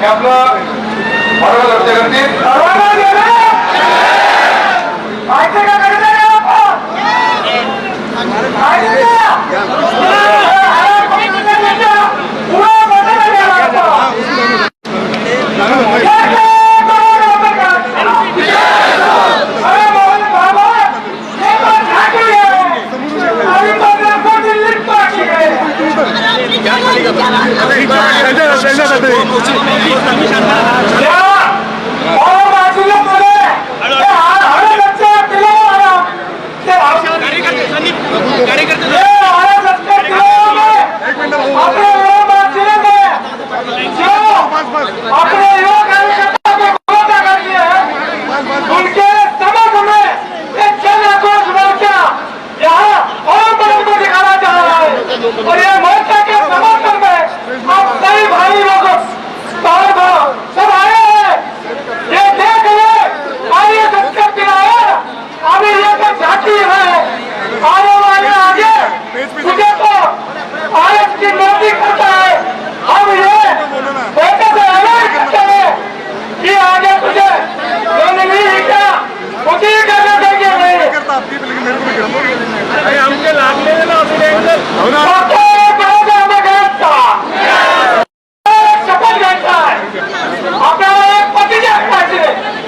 हे आपलं बरोबर लक्ष करतील. माहिती का करते और ये मोर्चा के समर्थन में आप सभी भाई लोग सब आए हैं. ये देख ले आइए सबके किनारे अभी ये तो झांकी है आने वाले आगे तुझे तो भारत की नौकरी करता है. हम ये बेटे से ऐलान करते हैं कि आगे तुझे नहीं क्या मुझे करने देंगे नहीं हमके लागले शपथ घ्यायचा आहे आपल्याला एक प्रतिज्ञा करायची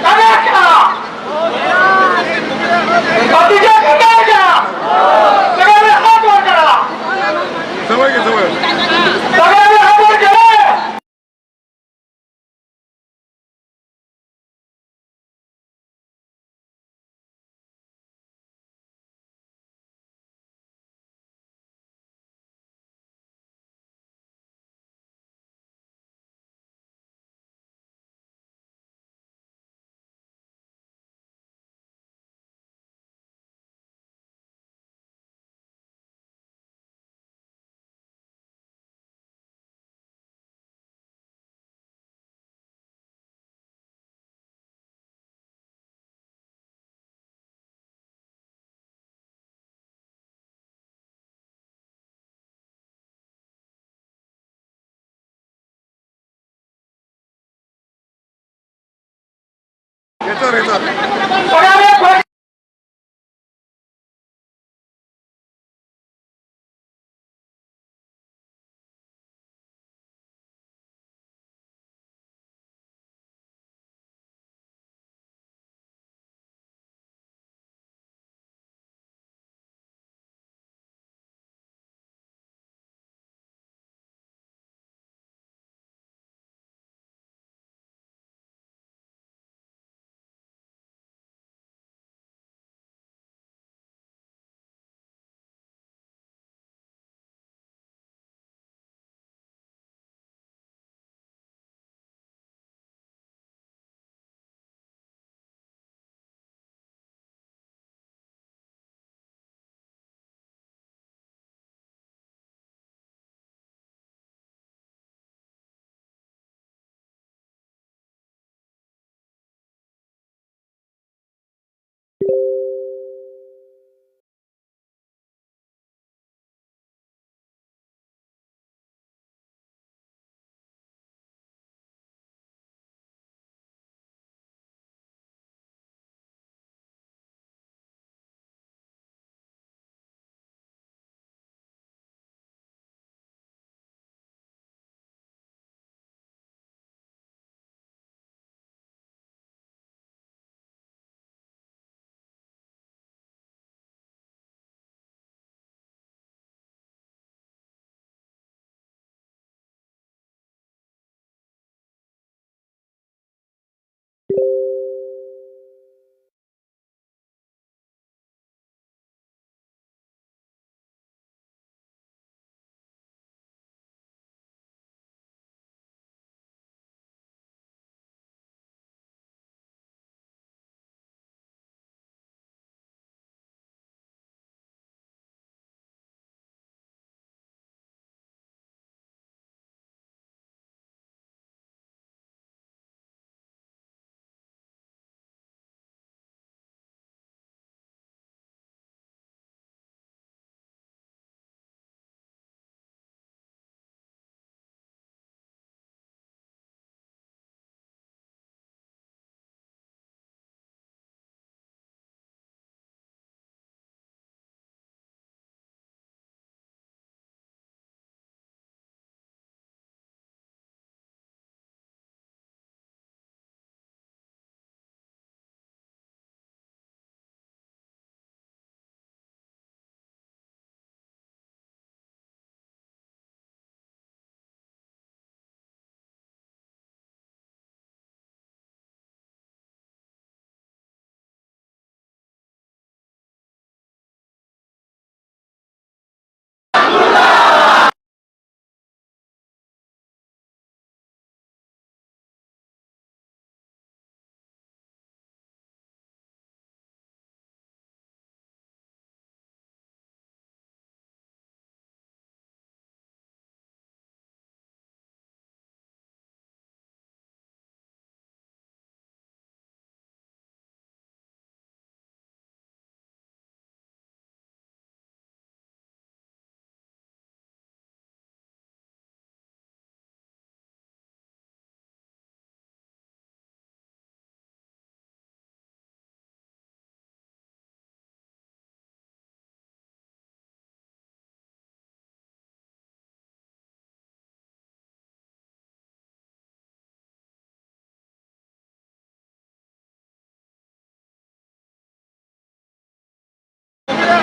करा प्रतिज्ञा करायच्या सगळ्यांनी हात वर करा सगळ्यांनी हात वर करा. येतो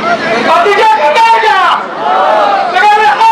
बाकीच्या सगळ्यांच्या सगळ्यांना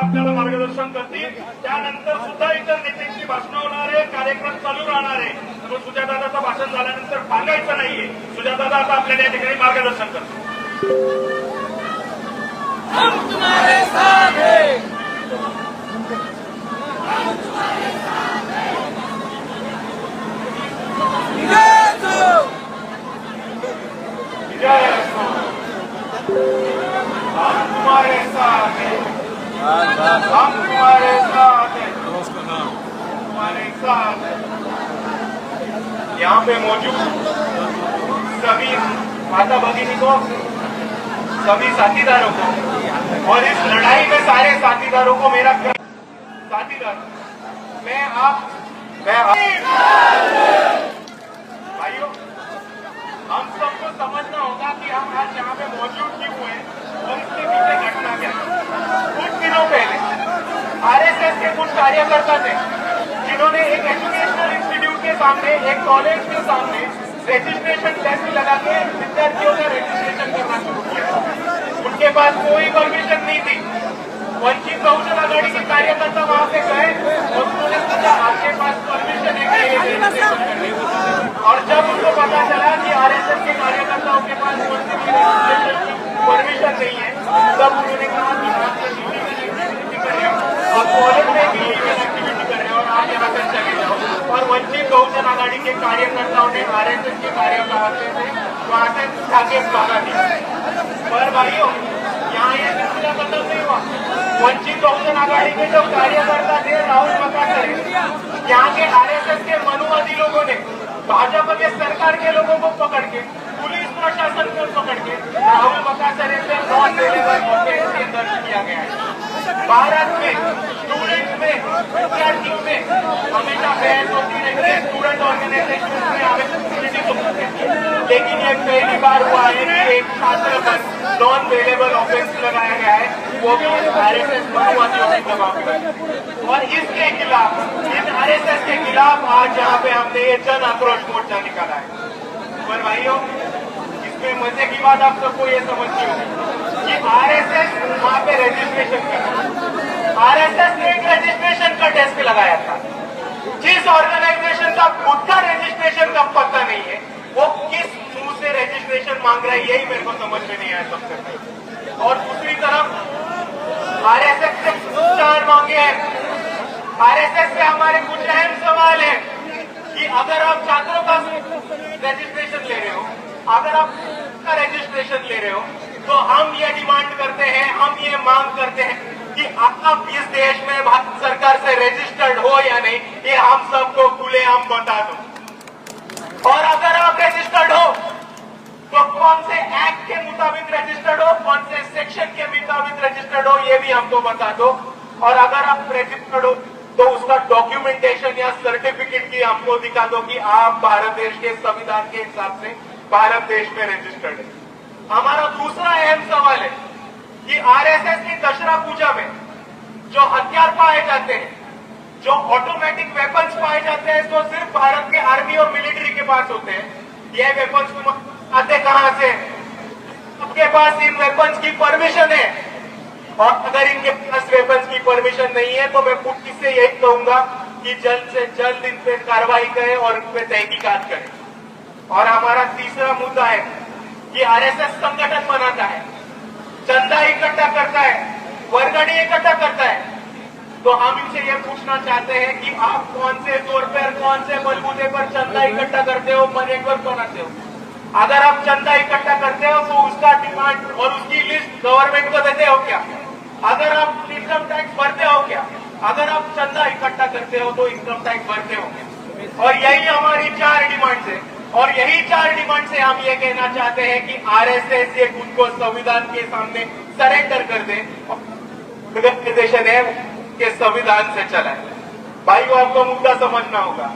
आपल्याला मार्गदर्शन करतील. त्यानंतर सुद्धा इतर नेत्यांची भाषणं होणार आहे, कार्यक्रम चालू राहणार आहे. म्हणून सुजातादाचं भाषण झाल्यानंतर सांगायचं नाहीये. सुजातादा आता आपल्याला या ठिकाणी मार्गदर्शन करतील. हम तुम्हारे साथ हैं. जय हो. हम तुम्हारे साथ हैं. हम तुम्हारे साथ हैं. तुम्हारे साथ हैं. यहाँ पे मौजूद सभी माता भगिनी को, सभी साथीदारों को और इस लड़ाई में सारे साथीदारों को मेरा साथीदार भाइयों, हम सबको समझना होगा कि हम आज यहाँ पे मौजूद क्यों हुए और इसके पीछे घटना क्या है. कुछ दिनों पहले आरएसएस के कुछ कार्यकर्ता थे जिन्होंने एक एजुकेशनल इंस्टीट्यूट के सामने, एक कॉलेज के सामने रजिस्ट्रेशन डेस्क लगा के विद्यार्थियों का रजिस्ट्रेशन करना शुरू किया. उनके पास कोई परमिशन नहीं थी. वंचित बहुजन आघाड़ी के कार्यकर्ता वहां से गए और उन्होंने पूछा आपके पास परमिशन है कि रजिस्ट्रेशन करने की. और जब उनको पता चला कि आरएसएस के कार्यकर्ताओं के पास रजिस्ट्रेशन की परमिशन नहीं है, तब उन्होंने कहा कि आप एक्टिविटी कर रहे हो, आप कॉलेज में भी एक्टिविटी कर रहे हो और आप यहाँ से चले जाओ. और वंचित बहुजन आघाड़ी के कार्यकर्ताओं ने आरएसएस के कार्यकर्ताओं से वहां से जाके भागा दिया। पर भाइयों यहाँ ये सिलसिला खत्म नहीं हुआ। वंचित बहुजन आघाड़ी के जो कार्यकर्ता थे राहुल मकासरे, यहाँ के आरएसएस के मनुवादी लोगों ने भाजपा के सरकार के लोगों को पकड़ के, पुलिस प्रशासन को पकड़ के राहुल मकासरे से नॉन अवेलेबल ऑफेंस के दर्ज किया गया है। भारत में स्टूडेंट्स में, विद्यार्थियों में हमेशा बहस होती रहती है, स्टूडेंट ऑर्गेनाइजेशन में आवेदन होती है, लेकिन ये पहली बार हुआ है कि एक छात्र पर नॉन अवेलेबल ऑफेंस लगाया गया है, वो भी आरएसएस मनुवादियों के दबाव में। और इसके खिलाफ, इन आरएसएस के खिलाफ आज यहाँ पे हमने ये जन आक्रोश मोर्चा निकाला है। पर भाइयों इसमें मजे की बात आप सबको ये समझनी होगी कि आरएसएस वहां पे रजिस्ट्रेशन कर, आरएसएस ने एक रजिस्ट्रेशन का टेस्ट लगाया था। जिस ऑर्गेनाइजेशन का खुद का रजिस्ट्रेशन का पता नहीं है, वो किस मुंह से रजिस्ट्रेशन मांग रहा है, यही मेरे को समझ में नहीं आया सबसे पहले। और दूसरी तरफ आरएसएस से चार मांगे हैं। आरएसएस से हमारे कुछ अहम सवाल है कि अगर आप छात्रों का रजिस्ट्रेशन ले रहे हो, अगर आप का रजिस्ट्रेशन ले रहे हो, तो हम ये डिमांड करते हैं, हम ये मांग करते हैं कि आप इस देश में भारत सरकार से रजिस्टर्ड हो या नहीं, ये हम सबको खुलेआम बता दो। और अगर आप रजिस्टर्ड हो तो कौन से एक्ट के मुताबिक रजिस्टर्ड हो, कौन से सेक्शन के मुताबिक रजिस्टर्ड हो, ये भी हमको बता दो। और अगर आप रजिस्टर्ड हो तो उसका डॉक्यूमेंटेशन या सर्टिफिकेट की हमको दिखा दो कि आप भारत देश के संविधान के हिसाब से भारत देश में रजिस्टर्ड है। हमारा दूसरा अहम सवाल है कि आरएसएस की दशहरा पूजा में जो हथियार पाए जाते हैं, जो ऑटोमेटिक वेपन्स पाए जाते हैं, तो सिर्फ भारत के आर्मी और मिलिट्री के पास होते हैं। ये वेपन्स तुम आते कहां से? आपके पास इन वेपन्स की परमिशन है, और अगर इनके पास वेपन्स की परमिशन नहीं है तो मैं पुलिस से यही कहूंगा कि जल्द से जल्द इन पे कार्रवाई करें और इन पे तहकीकात करें। और हमारा तीसरा मुद्दा है कि आरएसएस संगठन बनाता है, चंदा इकट्ठा करता है, वर्गणी इकट्ठा करता है, तो हम इनसे ये पूछना चाहते हैं कि आप कौन से तौर पर, कौन से बलबूते पर चंदा इकट्ठा करते हो, नेटवर्क बनाते हो? अगर आप चंदा इकट्ठा करते हो तो उसका डिमांड और उसकी लिस्ट गवर्नमेंट को देते हो क्या? अगर आप इनकम टैक्स भरते हो क्या? अगर आप चंदा इकट्ठा करते हो तो इनकम टैक्स भरते हो क्या? और यही हमारी 4 डिमांड है, और यही 4 डिमांड से हम ये कहना चाहते हैं कि आरएसएस ये खुद को संविधान के सामने सरेंडर कर दे और ऑर्गेनाइजेशन है के संविधान से चला है। भाइयों आपको मुद्दा समझना होगा।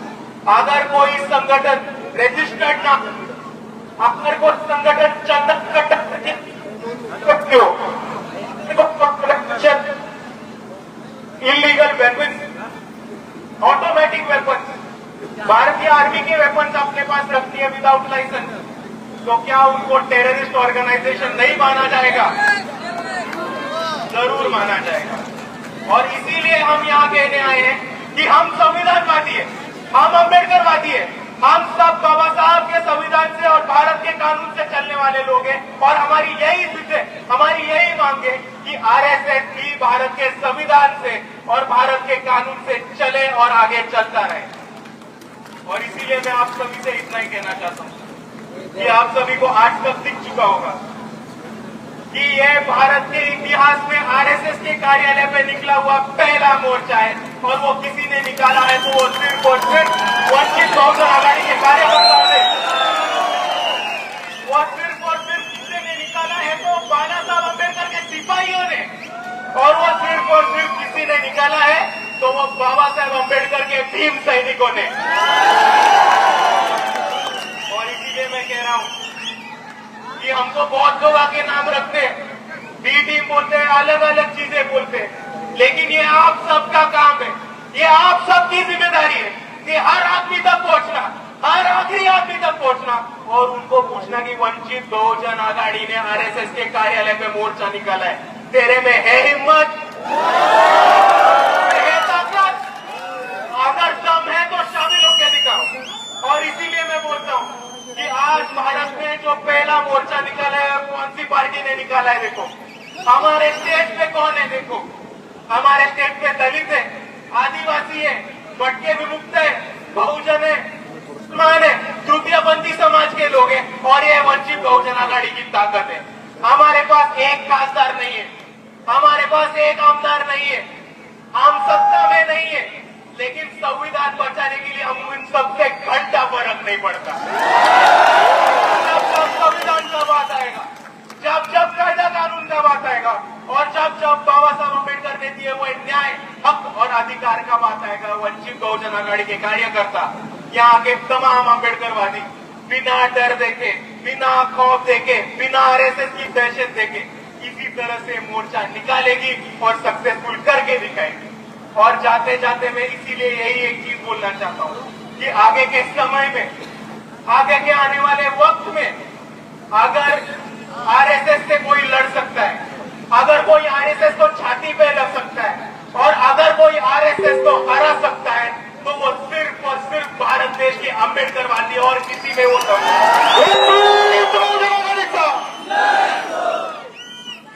अगर कोई संगठन रजिस्टर्ड ना, अगर कोई संगठन चंदा इकट्ठा करके इलीगल वेपन्स, ऑटोमेटिक वेपन्स, भारतीय आर्मी के वेपन्स अपने पास रखती है विदाउट लाइसेंस, तो क्या उनको टेररिस्ट ऑर्गेनाइजेशन नहीं माना जाएगा? जरूर माना जाएगा। और इसीलिए हम यहाँ कहने आए हैं कि हम संविधानवादी है, हम अम्बेडकरवादी है, हम सब बाबा साहब के संविधान से और भारत के कानून से चलने वाले लोग हैं। और हमारी यही जिद है, हमारी यही मांग है कि आरएसएस भी भारत के संविधान से और भारत के कानून से चले और आगे चलता रहे। और इसीलिए मैं आप सभी से इतना ही कहना चाहता हूँ कि आप सभी को आज तक दिख चुका होगा कि यह भारत के इतिहास में आरएसएस के कार्यालय पे निकला हुआ पहला मोर्चा है, और वो किसी ने निकाला है तो वो सिर्फ और सिर्फ वंचित बहुजन आघाड़ी के कार्यकर्ताओं ने, वो सिर्फ और सिर्फ किसी ने निकाला है तो बाला साहब अम्बेडकर के सिपाहियों ने, और वो सिर्फ और सिर्फ किसी ने निकाला है तो वो बाबा साहब अम्बेडकर के भीम सैनिकों ने। और इसीलिए मैं कह रहा हूं कि हमको बहुत लोग आके नाम रखते हैं, बी टीम बोलते हैं, अलग अलग चीजें बोलते हैं, लेकिन ये आप सबका काम है, ये आप सबकी जिम्मेदारी है कि हर आदमी तक पहुंचना, हर आखिरी आदमी तक पहुंचना, और उनको पूछना कि वंचित बहुजन आघाड़ी ने आरएसएस के कार्यालय पे मोर्चा निकाला है, तेरे में है हिम्मत, है ताकत? अगर दम है तो शामिल होकर दिखाओ। और इसीलिए मैं बोलता हूँ कि आज भारत में जो पहला मोर्चा निकाला है, कौन सी पार्टी ने निकाला है? देखो हमारे स्टेट पे कौन है, देखो हमारे स्टेट पे दलित है, आदिवासी है, भटके विमुक्त है, बहुजन है, माने तृतीयपंथी समाज के लोग हैं और ये वंचित बहुजन आघाड़ी की ताकत है। हमारे पास एक खासदार नहीं है, हमारे पास एक आमदार नहीं है, हम सत्ता में नहीं है, लेकिन संविधान बचाने के लिए हम इन सबसे घंटा फर्क नहीं पड़ता। जब जब संविधान का बात आएगा, जब जब कायदा कानून का बात आएगा और जब जब बाबा साहब अम्बेडकर ने दिए हुए न्याय, हक और अधिकार का बात आएगा, वंचित बहुजन आघाड़ी के कार्यकर्ता, यहाँ के तमाम अम्बेडकरवादी बिना डर देखे, बिना खौफ देखे, बिना आरएसएस की दहशत देखे इसी तरह से मोर्चा निकालेगी और सक्सेसफुल करके दिखाएगी। और जाते जाते मैं इसीलिए यही एक चीज बोलना चाहता हूँ कि आगे के समय में, आगे के आने वाले वक्त में अगर आरएसएस से कोई लड़ सकता है, अगर कोई आरएसएस को छाती पे लग सकता है और अगर कोई आरएसएस को हरा सकता है तो वो सिर्फ और सिर्फ भारत देश के अम्बेडकरवादी और किसी में वो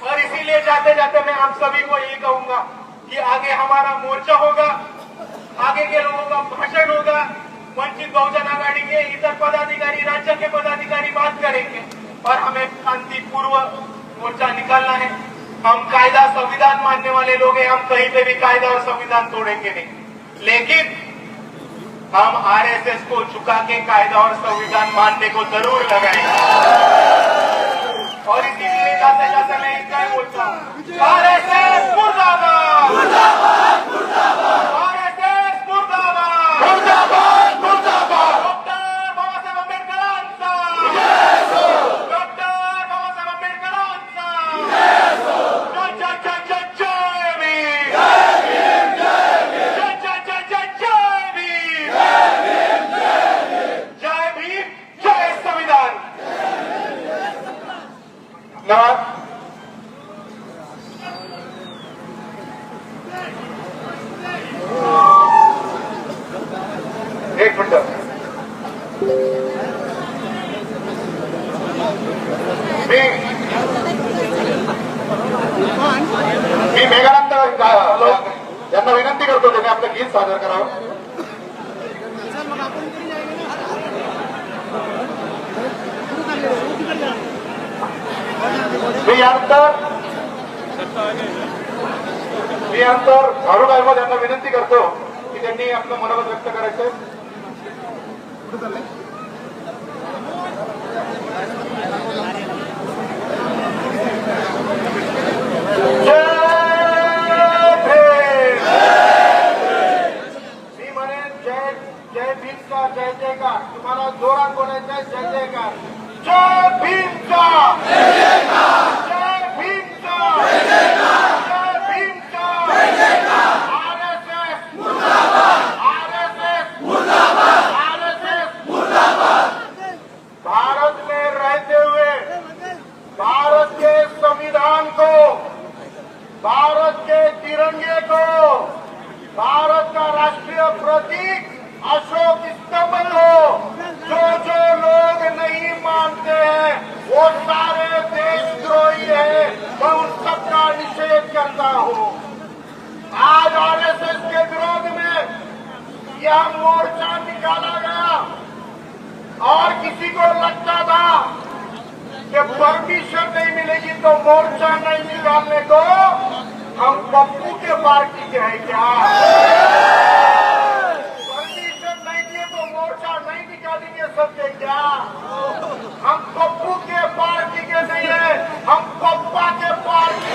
और इसीलिए जाते जाते मैं आप सभी को यही कहूंगा कि आगे हमारा मोर्चा होगा, आगे के लोगों का भाषण होगा, वंचित बहुजन आघाड़ी के इतर पदाधिकारी, राज्य के पदाधिकारी बात करेंगे और हमें शांतिपूर्व मोर्चा निकालना है। हम कायदा संविधान मानने वाले लोग हैं, हम कहीं पे भी कायदा और संविधान तोड़ेंगे नहीं, लेकिन हम आरएसएस को झुका के कायदा और संविधान मानने को जरूर लगाएंगे। और इसीलिए जाते जाते मैं इतना ही बोलता हूँ, आरएसएस मुर्दाबाद, आरएसएस मुर्दाबाद, doctor Baba Saheb Ambedkar answer, doctor Baba Saheb Ambedkar answer, जय जय जय भीम, जय जय जय भीम, जय भीम, जय संविधान। धन्यवाद। एक मिनट, मी मेघानंद यांना विनंती करतो त्यांनी आपलं गीत सादर करावं। मी यानंतर फारुख अहमद यांना विनंती करतो की त्यांनी आपलं मनोगत व्यक्त करायचं। मी म्हणेन जय जय भीमचा जय जयकार, तुम्हाला जोरात बोलायचं आहे, जय जयकार, जय भीमचा, जय भीमचा, जय भीमचा, आरएसएस मुर्दाबाद, आरएसएस मुर्दाबाद, आरएसएस मुर्दाबाद। भारत में रहते हुए भारत के संविधान को, भारत के तिरंगे को, भारत का राष्ट्रीय प्रतीक अशोक स्तंभ को जो लोग नहीं मानते हैं वो सारे देशद्रोही है, मैं उन सबका निषेध करता हूँ। आज आरएसएस के विरोध में यह मोर्चा निकाला गया और किसी को लगता था कि परमिशन नहीं मिलेगी तो मोर्चा नहीं निकालने को, हम पप्पू के पार्टी के हैं क्या? परमिशन नहीं दिए तो मोर्चा नहीं निकालेंगे सबके क्या? हम पप्पू के पार्टी के नहीं है, हम पप्पा के पार्टी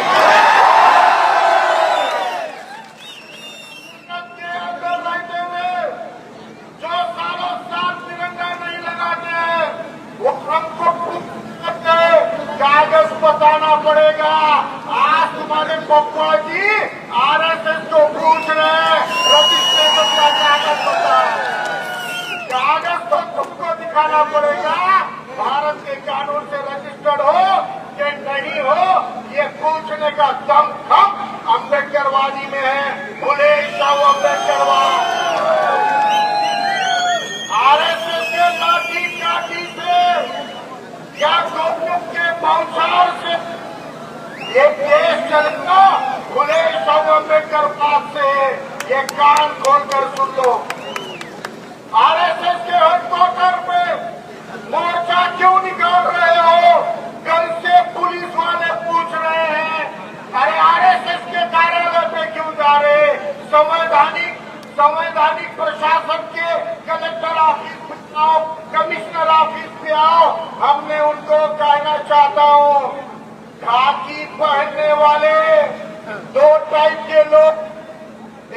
के अंदर रहते हुए जो सालों साल तिरंगा नहीं लगाते हैं वो हमको कागज बताना पड़ेगा। आज तुम्हारे पप्पा जी आरएसएस को पूछ रहे हैं रजिस्ट्रेशन का कागज बताओ, कागज तो तुमको दिखाना पड़ेगा, भारत के कानून से रजिस्टर्ड हो कि नहीं हो, ये पूछने का दम खम अम्बेडकरवादी में है। भूले जाओ अम्बेडकरवाद, आरएसएस के लाठी काठी से या गोपनीय के बौछार से एक देश चलता, भूले जाओ अम्बेडकर बात से ये कान खोलकर सुन लो। आरएसएस के हेडक्वार्टर रीजनल ऑफिस पे आओ, हमने उनको कहना चाहता हूँ, खाकी पहनने वाले दो टाइप के लोग,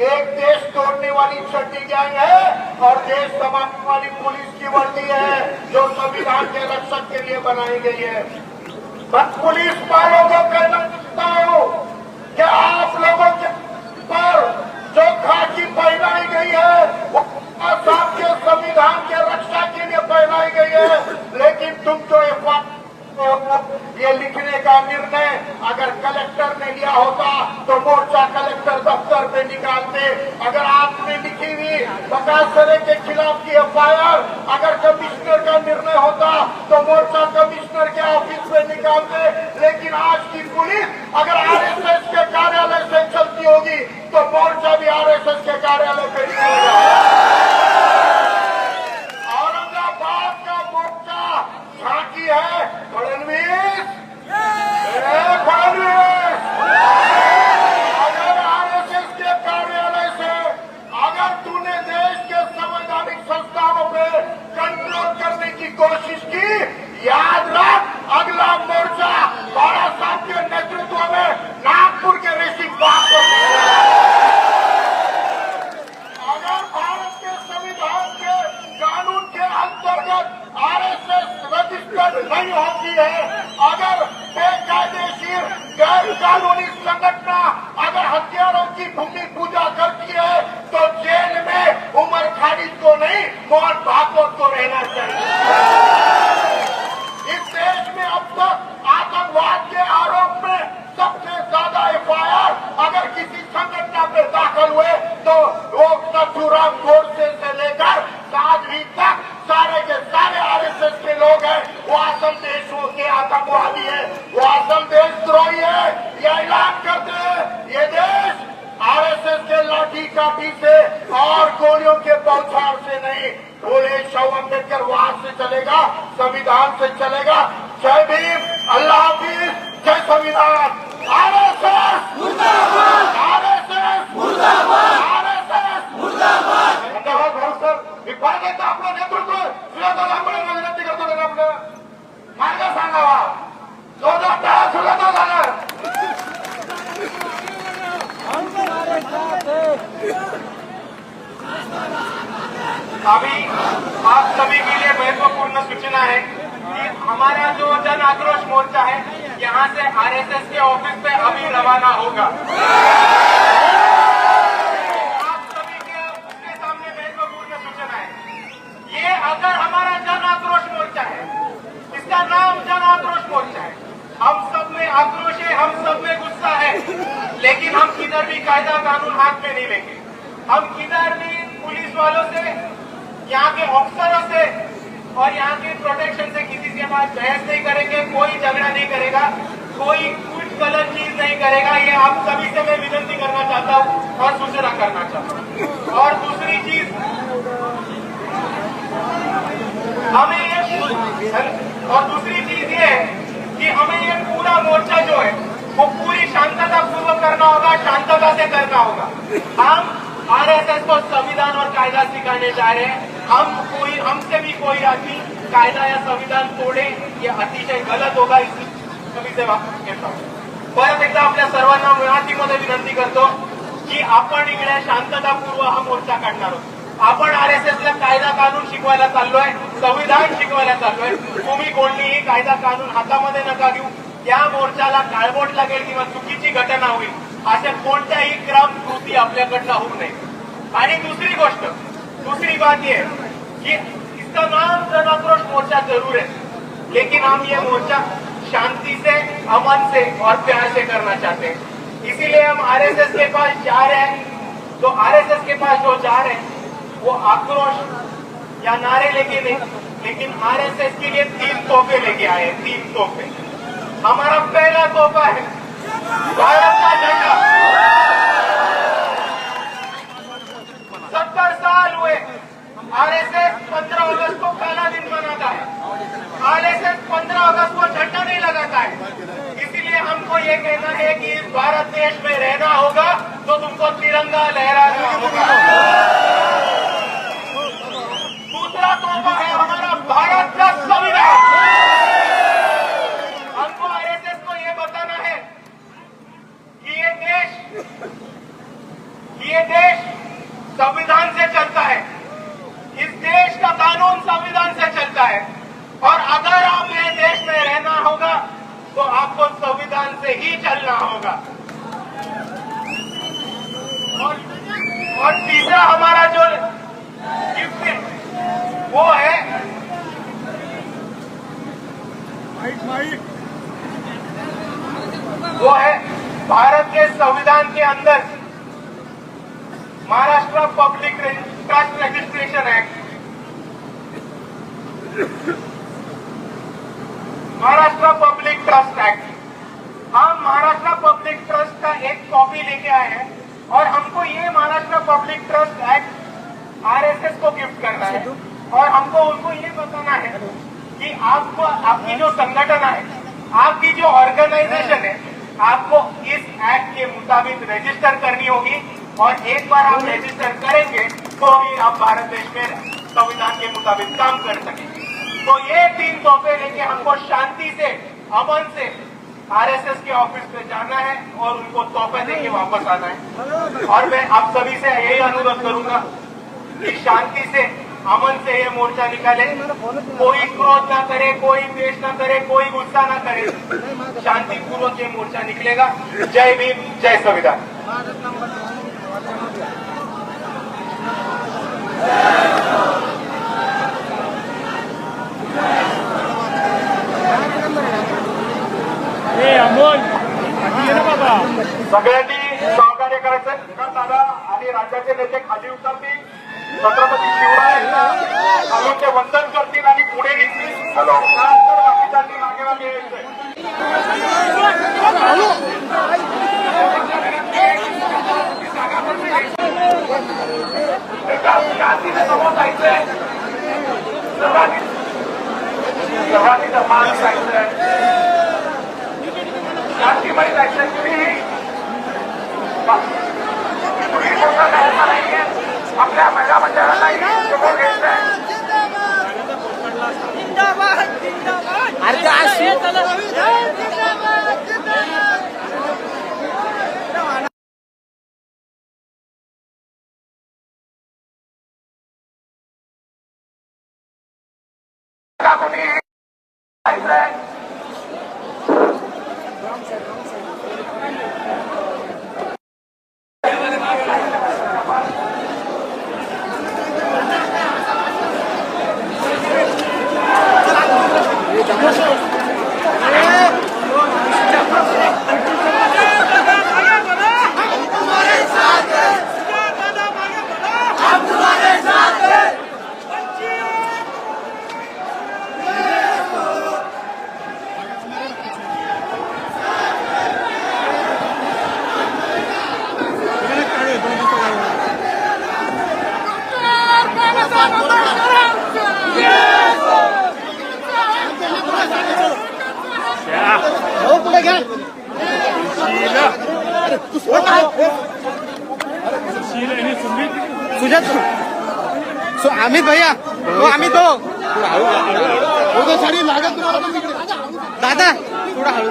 एक देश तोड़ने वाली छठी गैंग है और देश संभालने वाली पुलिस की वर्दी है जो संविधान के रक्षक के लिए बनाई गई है। बस पुलिस वालों को कहना चाहता हूँ कि आप लोगों के पर जो खाकी पहनाई गई है वो आपके संविधान के रक्षा के लिए पहनाई गई है, लेकिन तुम जो ये लिखने का निर्णय अगर कलेक्टर ने लिया होता तो मोर्चा कलेक्टर दफ्तर पे निकालते। अगर आपने लिखी हुई बकासरे के खिलाफ की एफआईआर अगर कमिश्नर का निर्णय होता तो मोर्चा कमिश्नर के ऑफिस पे निकालते। लेकिन आज की पुलिस अगर आरएसएस के कार्यालय से चलती होगी तो मोर्चा भी आरएसएस के कार्यालय पे निकलेगा। औरंगाबाद का मोर्चा झांकी है फडणवीस, अगर आरएसएस के कार्यालय से अगर तूने देश के संवैधानिक संस्थानों पे कंट्रोल करने की कोशिश की, याद रख अगला मोर्चा बाला साहब के नेतृत्व में नागपुर के रेसिंग बाग को अगर भारत के संविधान के कानून के अंतर्गत आरएसएस रजिस्टर्ड नहीं होती है, अगर बेकायदेशीर गैर कानूनी संगठन अगर हथियारों की भूमि पूजा करती है तो जेल में उमर खालिद को नहीं मोहन भागवत को रहना चाहिए। इस देश में अब तक आतंकवाद के आरोप में सबसे ज्यादा एफआईआर अगर किसी संगठन पे दाखिल हुए तो वो नथुराम गोडसे से लेकर साध्वी तक सारे के सारे आरएसएस के लोग हैं। वो असम देशों के आतंकवादी है, वो असम देशद्रोही है। ये ऐलान करते हैं ये देश आरएसएस के लाठी काठी से और गोलियों के बौछार से नहीं, बोले शव अम्बेडकर वाद से चलेगा, संविधान से चलेगा। जय भीम, अल्लाह हाफिज, जय संविधान। आरएसएस मुर्दाबाद, आरएसएस मुर्दाबाद, आरएसएस मुर्दाबाद। धन्यवाद भाऊ सर. विभागाचं आपलं नेतृत्व सुजाता दामोदरांना विनंती करतो त्यांना आपलं मार्ग सांगावा. सुजाता झालं. अभी आप सभी के लिए महत्वपूर्ण सूचना है कि हमारा जो जन आक्रोश मोर्चा है यहाँ से आरएसएस के ऑफिस पे अभी रवाना होगा। आप सभी के उसके सामने महत्वपूर्ण सूचना है, ये अगर हमारा जन आक्रोश मोर्चा है, इसका नाम जन आक्रोश मोर्चा है, हम सब में आक्रोश है, हम सब में गुस्सा है, लेकिन हम किधर भी कायदा कानून हाथ में नहीं लेंगे। हम किधर भी पुलिस वालों से, यहाँ के ऑफिसरों से और यहाँ के प्रोटेक्शन से किसी के पास बहस नहीं करेंगे, कोई झगड़ा नहीं करेगा, कोई कुछ गलत चीज नहीं करेगा। ये आप सभी से मैं विनती करना चाहता हूँ और सूचना करना चाहता हूँ। और दूसरी चीज ये है कि हमें ये पूरा मोर्चा जो है वो पूरी शांतता पूर्वक करना होगा, शांतता से करना होगा। हम आरएसएस को संविधान और कायदा सिखाने जा रहे हैं। हमसे भी कोई आदमी कायदा या संविधान तोडे, ये अतिशय गलत होगा, इसलिए सभी से वापस घेतो. परत एकदा आपल्या सर्वांना विनंतीमध्ये विनंती करतो की आपण इकडे शांततापूर्व हा मोर्चा काढणार आहोत. आपण आरएसएसला कायदा कानून शिकवायला चाललोय, संविधान शिकवायला चाललोय. तुम्ही कोणतीही कायदा कानून हातामध्ये नका घेऊ. या मोर्चाला काळबोट लागेल किंवा चुकीची घटना होईल अशा कोणत्याही क्रम कृती आपल्याकडनं होऊ नये. आणि दूसरी बात ये कि इसका नाम जन आक्रोश मोर्चा जरूर है, लेकिन हम ये मोर्चा शांति से, अमन से और प्यार से करना चाहते हैं. इसीलिए हम आरएसएस के पास जा रहे हैं. तो आरएसएस के पास जो जा रहे हैं वो आक्रोश या नारे लेके नहीं, लेकिन आरएसएस के लिए 3 तोहफे लेके आए हैं. 3 तोहफे. हमारा पहला तोहफा है भारत का झंडा. 70 साल हुए आरएसएस 15 अगस्त को पहला दिन मनाता है. आरएसएस 15 अगस्त को झंडा नहीं लगाता है. इसीलिए हमको ये कहना है कि इस भारत देश में रहना होगा तो तुमको तिरंगा लहराना होगा. दूसरा तोहफा है हमारा भारत का ये देश संविधान से चलता है। इस देश का कानून संविधान से चलता है और अगर आप ये देश में रहना होगा तो आपको संविधान से ही चलना होगा। और तीसरा हमारा जो गिफ्ट है वो है भारत के संविधान के अंदर Maharashtra public trust registration act, Maharashtra public trust act. हम महाराष्ट्र पब्लिक ट्रस्ट का एक कॉपी लेके आए हैं और हमको ये Maharashtra public trust act RSS को गिफ्ट करना है और हमको उनको ये बताना है कि आपको आपकी जो संगठन है, आपकी जो ऑर्गेनाइजेशन है, आपको इस एक्ट के मुताबिक रजिस्टर करनी होगी और एक बार आप रजिस्टर करेंगे तो ही आप भारत देश में संविधान के मुताबिक काम कर सकेंगे। तो ये 3 तोहफे लेके हमको शांति से, अमन से आरएसएस के ऑफिस पे जाना है और उनको तोहफे देके वापस आना है। और मैं आप सभी से यही अनुरोध करूंगा कि शांति से, अमन से ये मोर्चा निकाले। कोई क्रोध ना करे, कोई द्वेष ना करे, कोई गुस्सा ना करे, शांतिपूर्वक ये मोर्चा निकलेगा। जय भीम, जय संविधान। सगळ्यांनी सहकार्य करायचं का दादा आणि राज्याचे नेते खाली उतरतील, छत्रपती शिवरायांना घालून ते वंदन करतील आणि पुढे निघतील। त्यानंतर बाकीच्यांनी मागे मागे यायचंय। समोर जायचंय, सुरुवातीचा मान जायचंय, शांतीमय जायचंय। कुणी मोठा जायचा नाहीये, आपल्या महिला मंडळाला समोर घ्यायचंय। कोणी जायचंय। अमित भैया, वो अमित हो साडी लागत दादा थोडा हळू।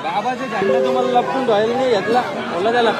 बाबाचे झंडा तुम्हाला लपटून राहिला नाही घेतला बोला त्याला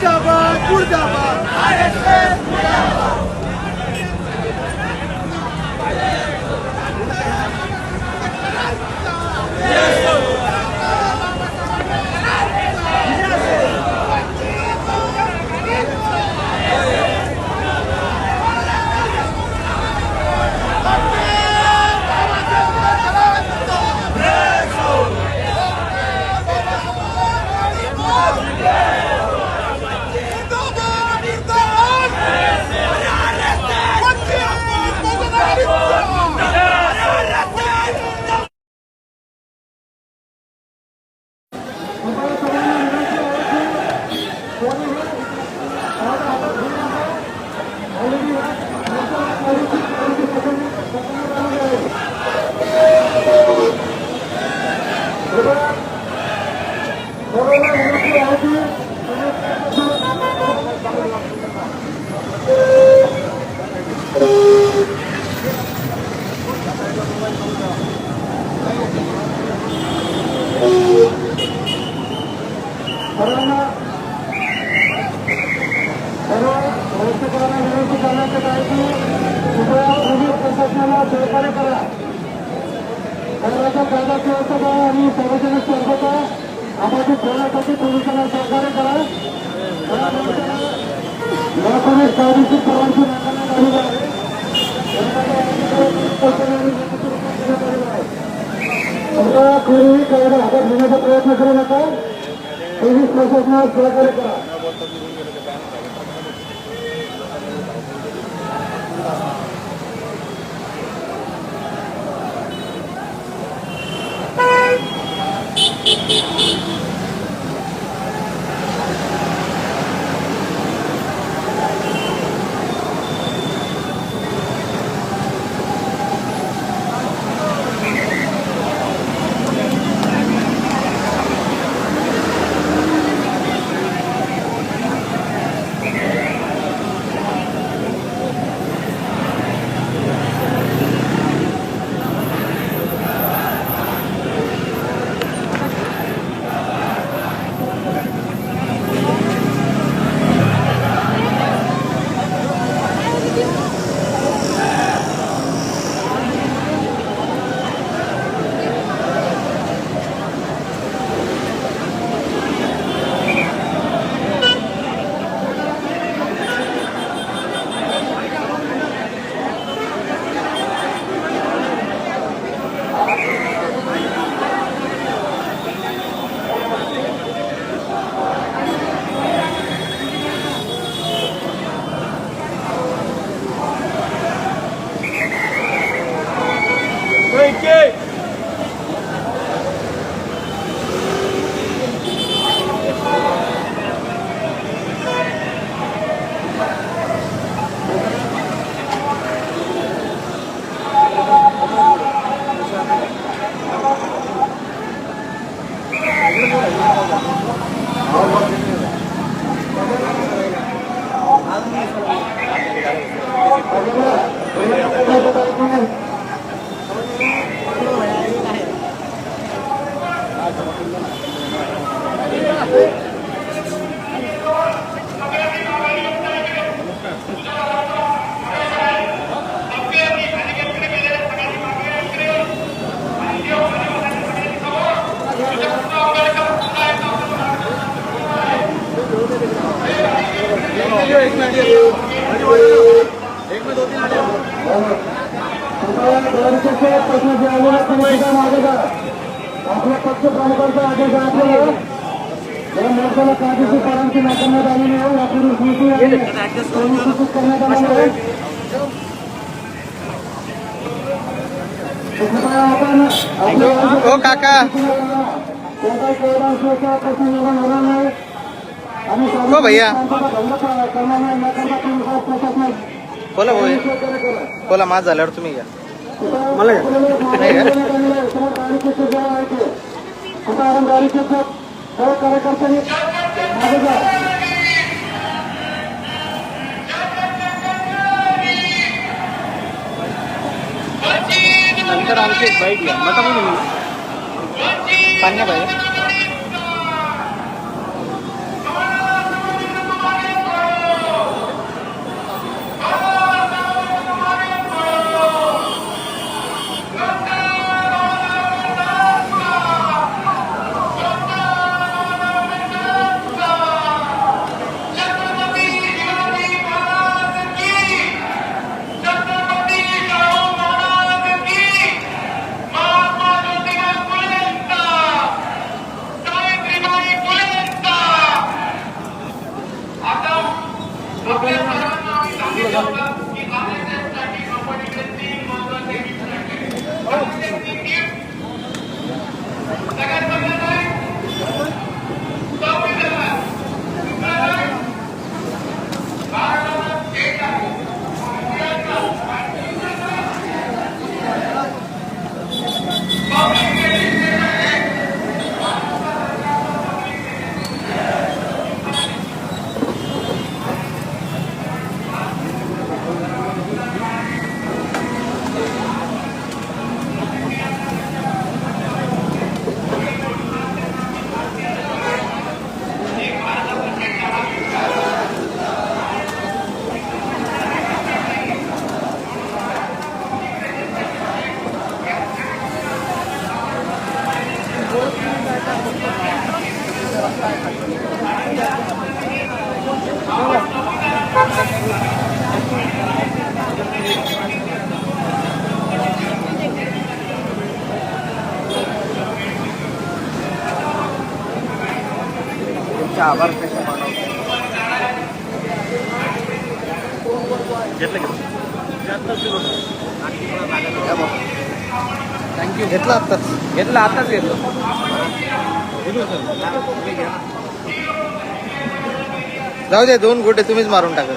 मुर्दाबाद मुर्दाबाद आरएसएस मुर्दाबाद प्रयत्न करू नका पोलीस प्रशासनास सहकार्य करा आपल्या पक्ष प्रमुखांचा आदेश आहे माणसाला कायदेशीर परवानगी नाकारण्यात आलेली आहे यापूर्वी सूचित करण्यात आलेली आहे हो काका कोणताही कायदा प्रश्न निर्माण होणार नाही आणि हो भैया भंग करणार नाही याकरता पोलीस प्रशासन बोला भाऊ बोला माझ झाल्यावर तुम्ही घ्या मला नंतर आमची एक बाईक घ्या नका म्हणून पाण्या पाहिजे आपल्या सर्वांना आम्ही सांगितलं होतं की RSS साठी कंपनीचे 3 महत्त्वाचे गिफ्ट आहेत. कोणते 3 गिफ्ट? सगळ्यात पहिलं काय? संविधान. दुसरं काय? भारताचा स्टेट आहे. तिरंगा. आणि तिसरं काय? Public registration act. तुमचा आभार कसे मानवतो थँक्यू. घेतला आत्ताच घेतलो. जाऊ दे, 2 गोटे तुम्हीच मारून टाका.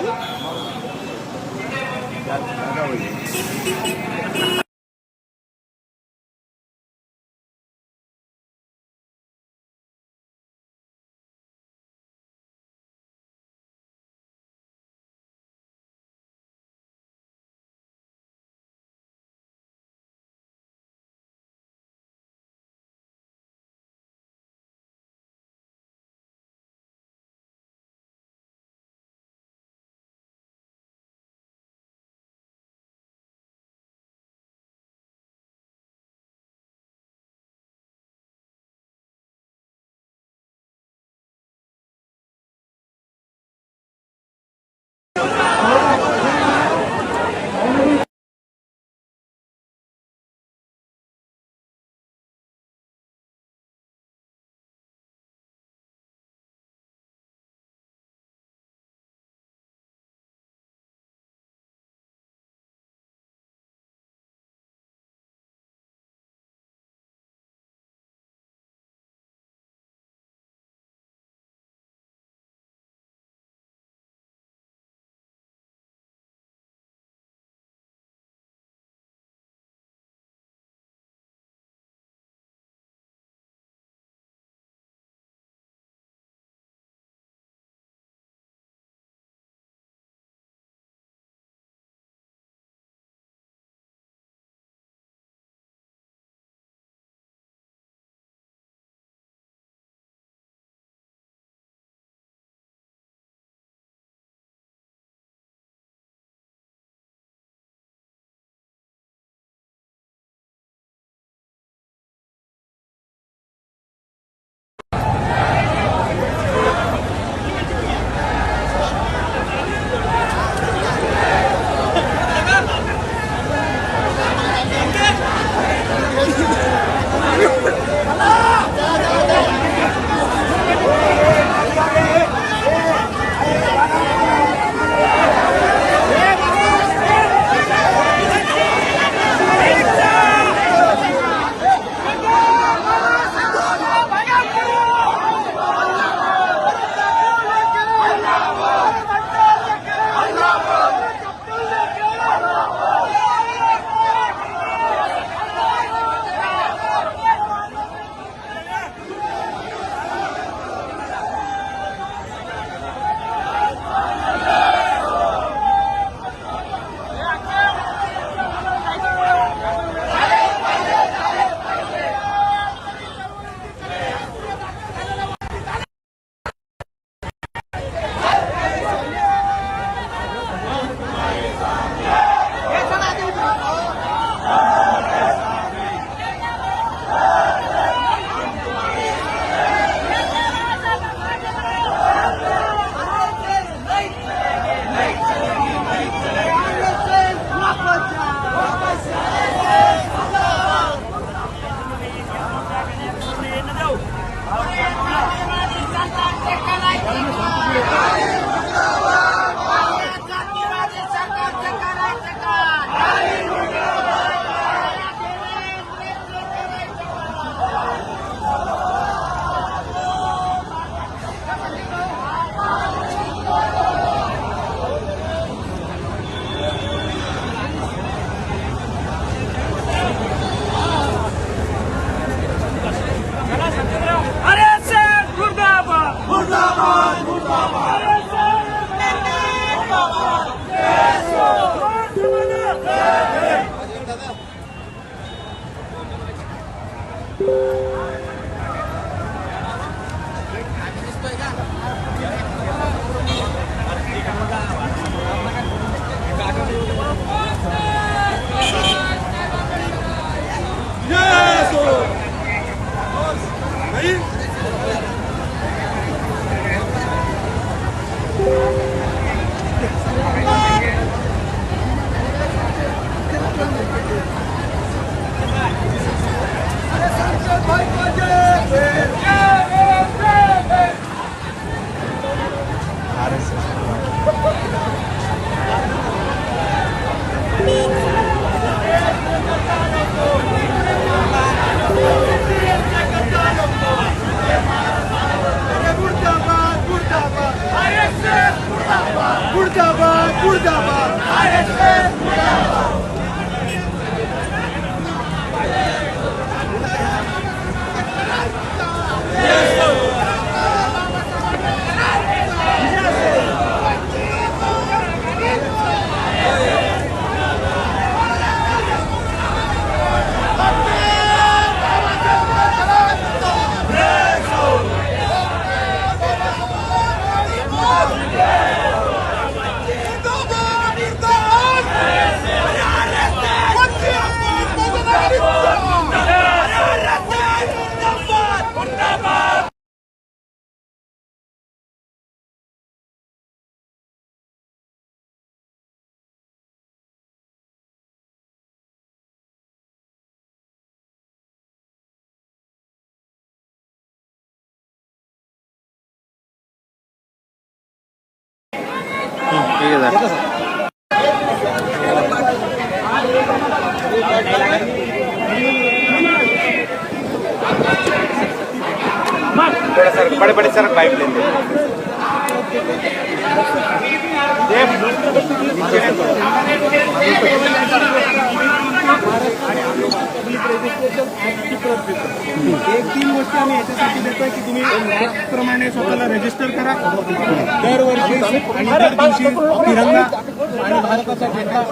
मुर्दाबाद मुर्दाबाद RSS मुर्दाबाद ठीक आहे सर. थोड़ा सर बड़े बड़े सर पाइप लेते एक 3 गोष्टी आम्ही याच्यासाठी देतोय की तुम्ही त्याप्रमाणे स्वतःला रजिस्टर करा दरवर्षी आणि दर दिवशी तिरंगा आणि भारताचा झेंडा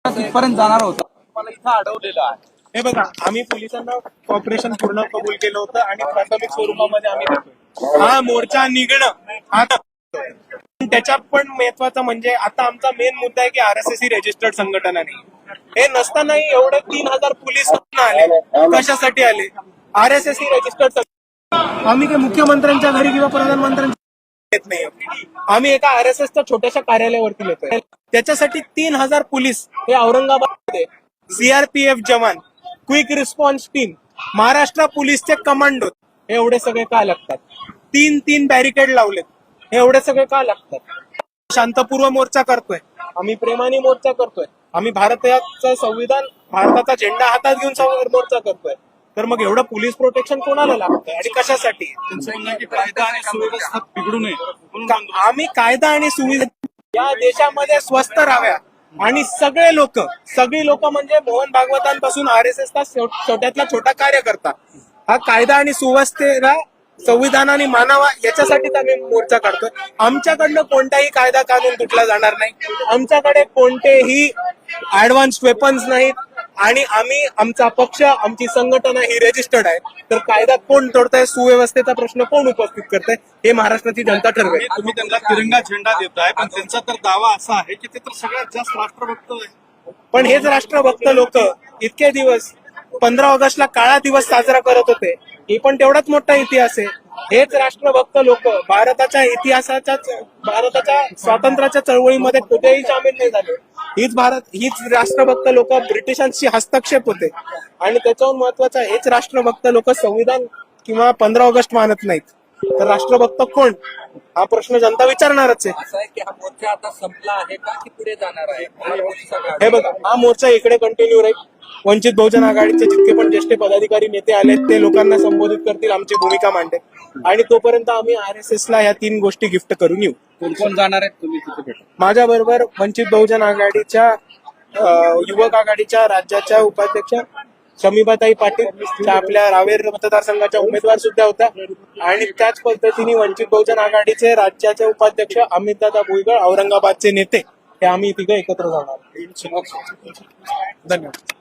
तिथपर्यंत जाणार होता मला इथं अडवलेलं आहे. हे बघा आम्ही पोलिसांना कॉपरेशन पूर्ण कबूल केलं होतं आणि प्राथमिक स्वरूपामध्ये आम्ही देतोय. हा मोर्चा निघणं आता त्याच्यात पण महत्वाचं म्हणजे आता आमचा मेन मुद्दा आहे की RSS रजिस्टर्ड संघटना नाही. हे नसतानाही एवढे 3000 पोलीस आले. कशासाठी आले? RSS registered. आम्ही काही मुख्यमंत्र्यांच्या घरी किंवा प्रधानमंत्र्यांच्या येत नाही. आम्ही एका RSSच्या छोट्याशा कार्यालयावरती येतोय. त्याच्यासाठी 3000 पोलीस हे औरंगाबादमध्ये CRPF जवान, क्विक रिस्पॉन्स टीम, महाराष्ट्र पोलीसचे कमांडो हे एवढे सगळे का लागतात? 3 बॅरिकेड लावलेत. हे एवढे सगळे का लागतात? शांतपूर्व मोर्चा करतोय आम्ही, प्रेमाने मोर्चा करतोय आम्ही, भारताचं संविधान, भारताचा झेंडा हातात घेऊन मोर्चा करतोय. तर मग एवढं पोलीस प्रोटेक्शन कोणाला लागतंय आणि कशासाठी? कायदा आणि सुव्यवस्था बिघडू नये. आम्ही कायदा आणि सुविधा या देशामध्ये स्वस्त राहाव्या आणि सगळी लोक म्हणजे मोहन भागवतांपासून RSSचा छोट्यातला छोटा कार्यकर्ता हा कायदा आणि सुव्यवस्थेला, संविधानाने मानावा याच्यासाठीच आम्ही मोर्चा काढतोय. आमच्याकडनं कोणताही कायदा कानून तुटला जाणार नाही. आमच्याकडे कोणतेही ऍडव्हान्स वेपन्स नाहीत आणि आम्ही, आमचा पक्ष, आमची संघटना ही रजिस्टर्ड आहे. तर कायदा कोण तोडताय, सुव्यवस्थेचा प्रश्न कोण उपस्थित करताय हे महाराष्ट्राची जनता ठरवेल. तुम्ही त्यांना तिरंगा झेंडा देताय पण त्यांचा तर दावा असा आहे की ते तर सगळ्यात जास्त राष्ट्रभक्त आहे. पण हेच राष्ट्रभक्त लोक इतके दिवस 15 ऑगस्टला काळा दिवस साजरा करत होते. हे पण तेवढाच मोठा इतिहास आहे. हेच राष्ट्रभक्त लोक भारताच्या स्वातंत्र्याच्या चळवळीमध्ये कुठेही सामील नाही झाले. हीच राष्ट्रभक्त लोक ब्रिटिशांशी हस्तक्षेप होते आणि त्याच्याहून महत्वाचं हेच राष्ट्रभक्त लोक संविधान किंवा 15 ऑगस्ट मानत नाहीत. तर राष्ट्रभक्त कोण हा प्रश्न जनता विचारणारच आहे. असं आहे की हा मोर्चा आता संपला आहे का की पुढे जाणार आहे? हे बघा हा मोर्चा इकडे कंटिन्यू राहील. वंचित बहुजन आघाडीचे जितके पण ज्येष्ठ पदाधिकारी नेते आलेत ते लोकांना संबोधित करतील, आमची भूमिका मांडेल आणि तोपर्यंत आम्ही RSSला ह्या 3 गोष्टी गिफ्ट करून येऊ. कोण जाणार आहेत तुम्ही तिथे भेटा? माझ्या बरोबर वंचित बहुजन आघाडीच्या युवक आघाडीच्या राज्याच्या उपाध्यक्ष शमीबाताई पाटील, त्या आपल्या रावेर मतदारसंघाच्या उमेदवार सुद्धा होत्या आणि त्याच पद्धतीने वंचित बहुजन आघाडीचे राज्याचे उपाध्यक्ष अमितदादा भुईगळ, औरंगाबादचे नेते, हे आम्ही तिघं एकत्र जाणार. धन्यवाद.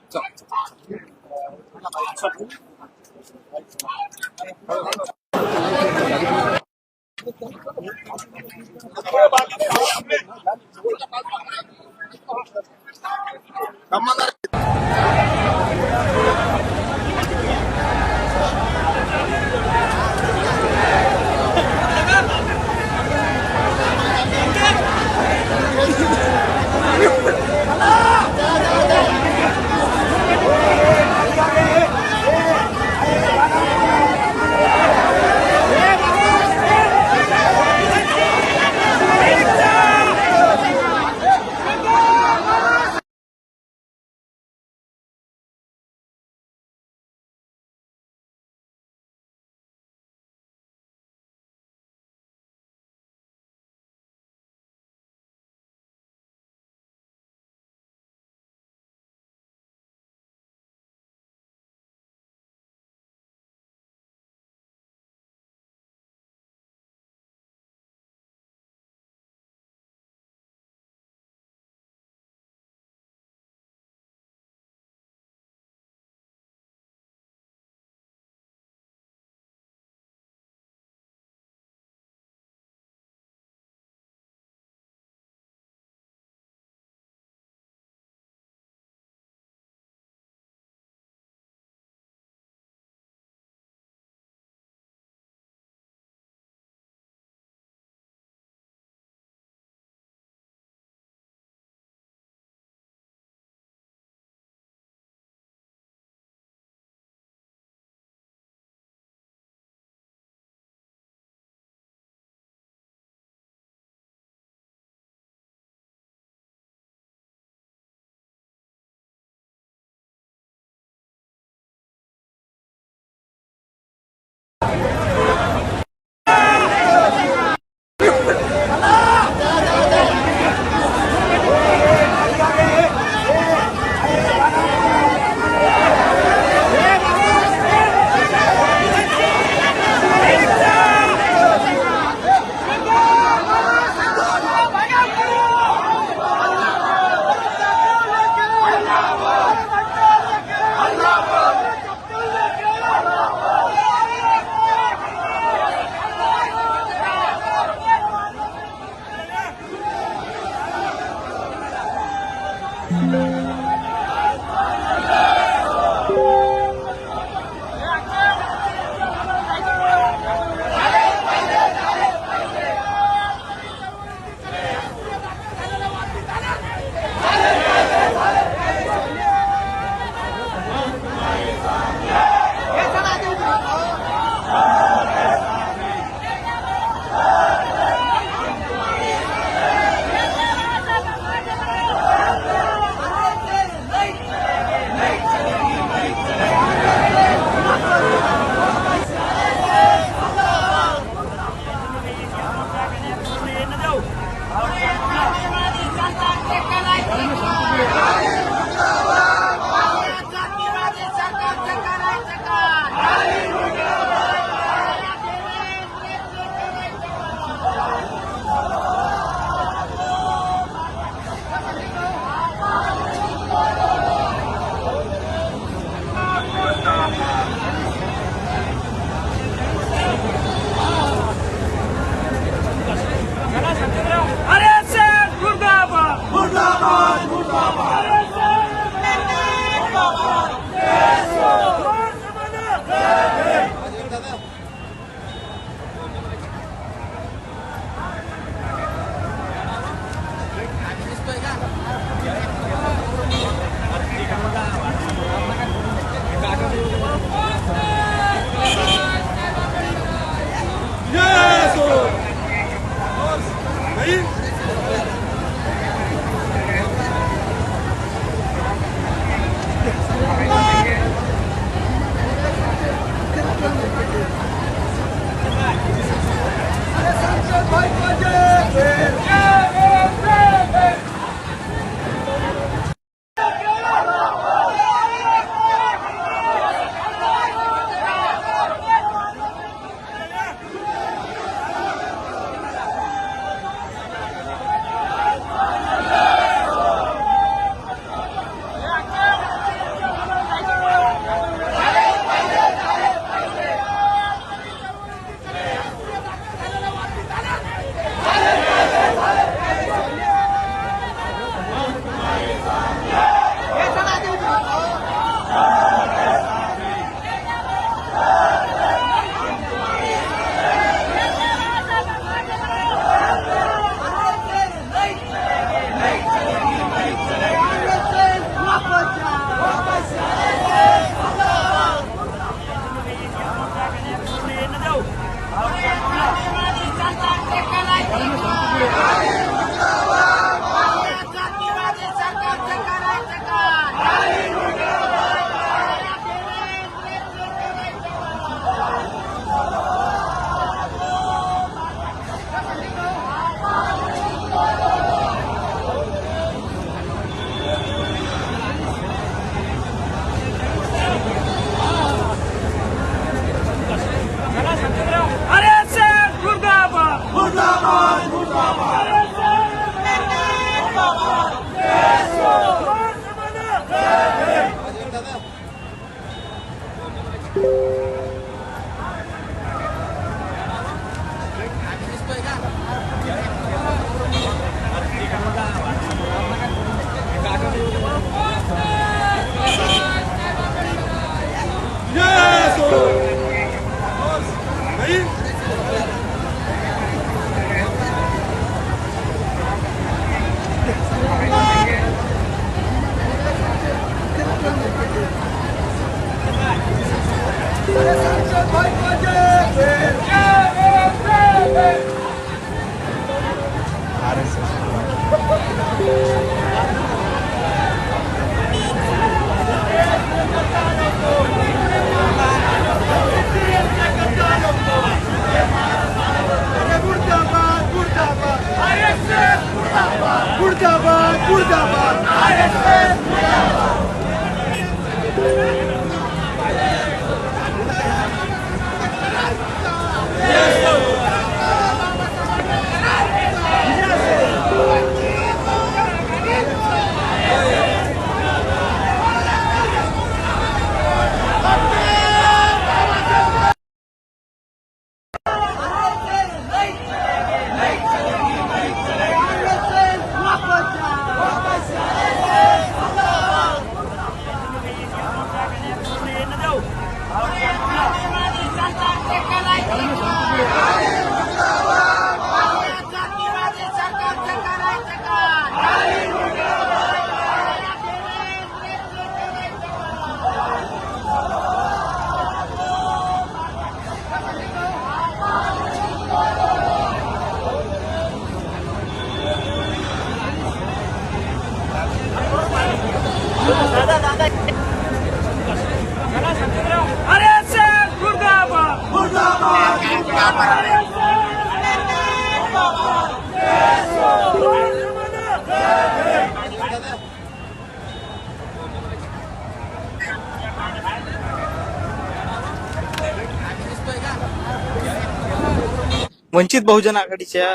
वंचित बहुजन आघाडीच्या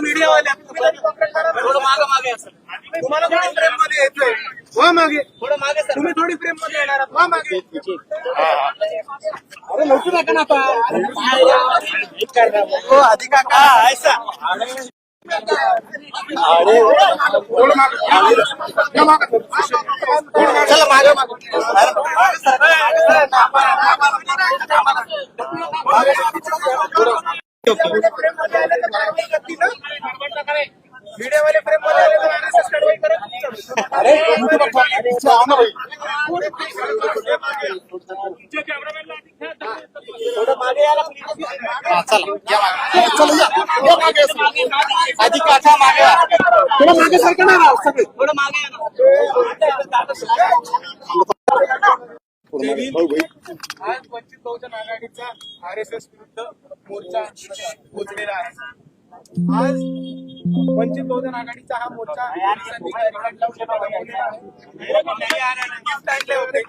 मीडियावाल्या थोडं मागे असेल तुम्हाला थोडी फ्रेम मध्ये यायचंय वा मागे थोडं मागे तुम्ही थोडी फ्रेम मध्ये येणार वा मागे अरे लवकर नका ना आधी काका ऐसा चला मागे मीडियावाले फ्रेम मध्ये आले तर RSS कडवाई करत थोडं मागे यायला आधी काका मागे थोडं मागे सारखं ना सगळे थोडं मागे आज वंचित बहुजन आघाडीचा RSS विरुद्ध मोर्चा पोचलेला आहे. आज वंचित बहुजन आघाडीचा हा मोर्चा पोलिसांनी बॅरिकेड लावून थांबवलेला आहे. गिफ्ट आणले होते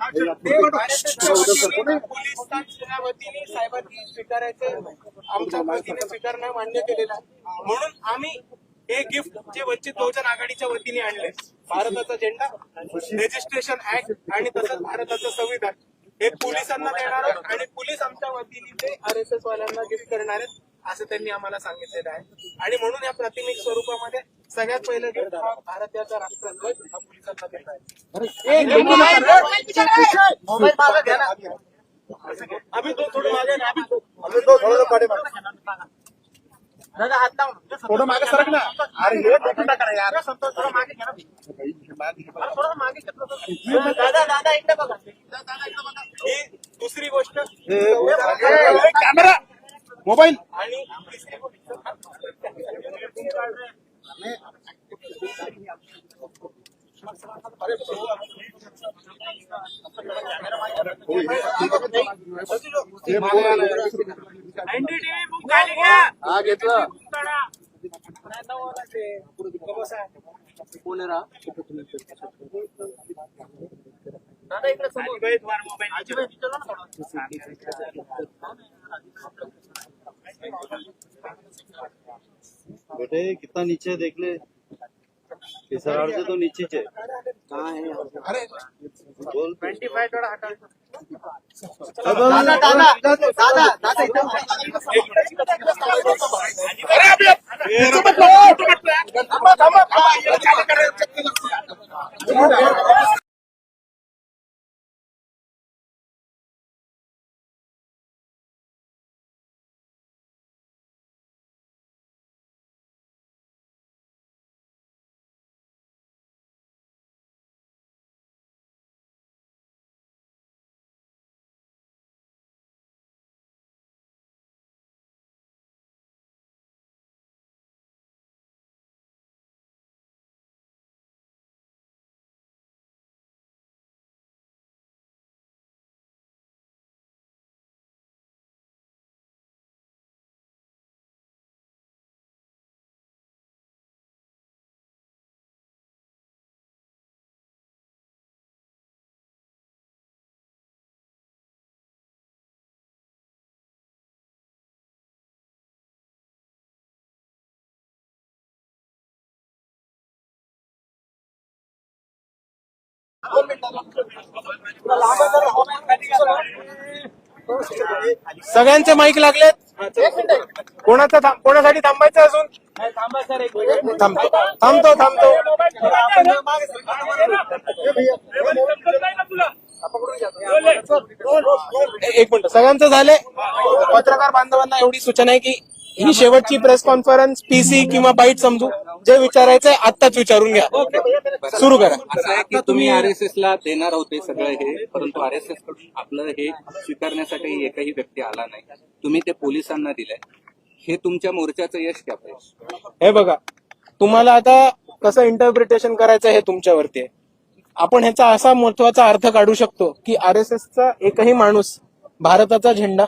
ते पोलिसांच्या वतीने साहेबांनी स्वीकारायचे आमच्या वतीने स्वीकारणं मान्य केलेलं आहे. म्हणून आम्ही हे गिफ्ट जे वंचित बहुजन आघाडीच्या वतीने आणले भारताचा झेंडा रजिस्ट्रेशन ऍक्ट आणि तसंच भारताचं संविधान हे पोलिसांना देणार आहोत आणि पोलीस आमच्या वतीने ते RSS वाल्यांना गिफ्ट करणार आहेत असं त्यांनी आम्हाला सांगितलेलं आहे. आणि म्हणून या प्राथमिक स्वरूपामध्ये सगळ्यात पहिलं गिफ्ट हा भारताचा राष्ट्रध्वज हा पोलिसांना देणार आहे. आम्ही तो थोडं मागे दादा हात लावून थोडं मागे सरक ना अरे हे करा यार संतोष थोडं मागे घ्या थोडं मागे दादा इकडे बघा ही दुसरी गोष्ट कॅमेरा मोबाईल आणि तिसरी गोष्ट NDTV बुक झाली घ्या हा घेतलं दादा इकडे समोर बेटे कितना नीचे देख ले पिसराड़ से तो नीचे है कहाँ है अरे बोल 25 थोड़ा हटा दादा सगळ्यांचे माईक लागलेत. कोणासाठी थांबायचं अजून? थांबतो. एक मिनिट, सगळ्यांचं झालंय. पत्रकार बांधवांना एवढी सूचना आहे की ही शेवटची प्रेस कॉन्फरन्स पीसी किंवा बाईट समजू. जे विचारायचंय आत्ताच विचारून घ्या. सुरू करा. असं आहे की तुम्ही RSS ला देणार होते सगळं हे, परंतु RSS कडून आपलं हे स्वीकारण्यासाठी एकही व्यक्ती आला नाही. तुम्ही ते पोलिसांना दिलंय. हे तुमच्या मोर्चाचं यश की अपयश? हे बघा, तुम्हाला आता कसं इंटरप्रिटेशन करायचं हे तुमच्यावरती आहे. आपण ह्याचा असा महत्वाचा अर्थ काढू शकतो की RSSचा एकही माणूस भारताचा झेंडा,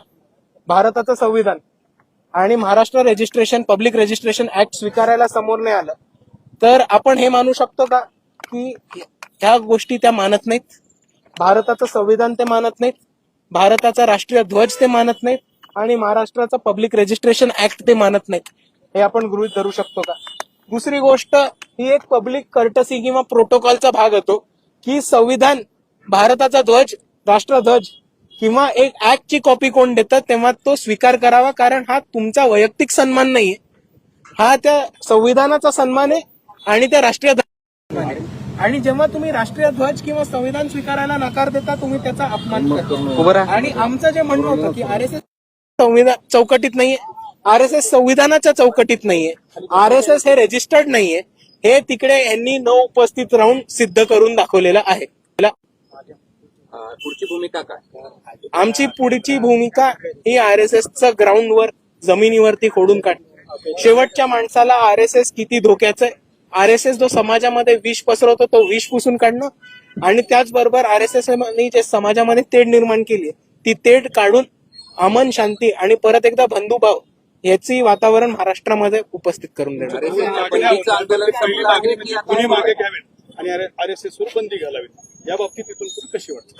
भारताचं संविधान आणि Maharashtra registration public registration act स्वीकारायला समोर नाही आलं तर आपण हे मानू शकतो का की ह्या गोष्टी त्या मानत नाहीत, भारताचं संविधान ते मानत नाहीत, भारताचा राष्ट्रीय ध्वज ते मानत नाहीत आणि महाराष्ट्राचा पब्लिक रजिस्ट्रेशन ऍक्ट ते मानत नाहीत, हे आपण गृहीत धरू शकतो का? दुसरी गोष्ट ही एक पब्लिक कर्टसी किंवा प्रोटोकॉलचा भाग होतो की संविधान, भारताचा ध्वज, राष्ट्रध्वज किंवा एक ऍक्टची कॉपी कोण देतं तेव्हा तो स्वीकार करावा, कारण हा तुमचा वैयक्तिक सन्मान नाहीये, हा त्या संविधानाचा सन्मान आहे आणि त्या राष्ट्रीय सन्मान आहे. आणि जेव्हा तुम्ही राष्ट्रीय ध्वज किंवा संविधान स्वीकारायला नकार देता तुम्ही त्याचा अपमान करता. आणि आमचं जे म्हणणं होतं की RSS संविधान चौकटीत नाहीये, RSS संविधानाच्या चौकटीत नाहीये, RSS हे रजिस्टर्ड नाहीये, हे तिकडे यांनी न उपस्थित राहून सिद्ध करून दाखवलेलं आहे. पुढची भूमिका काय? आमची पुढची भूमिका ही RSSचं ग्राउंडवर जमिनीवरती खोडून काढणं. शेवटच्या माणसाला RSS किती धोक्याचं आहे, RSS जो समाजामध्ये विष पसरवतो तो विष पुसून काढणं आणि त्याचबरोबर RSS जे समाजामध्ये तेढ निर्माण केली ती तेढ काढून अमन, शांती आणि परत एकदा बंधुभाव याची वातावरण महाराष्ट्रामध्ये उपस्थित करून देणार. बंदीचं आंदोलन संपलं आहे की आता? गुन्हे मागे घ्यावेत आणि RSS वर बंदी घालावी, या बाबतीत इथून पुढे कशी वाटते?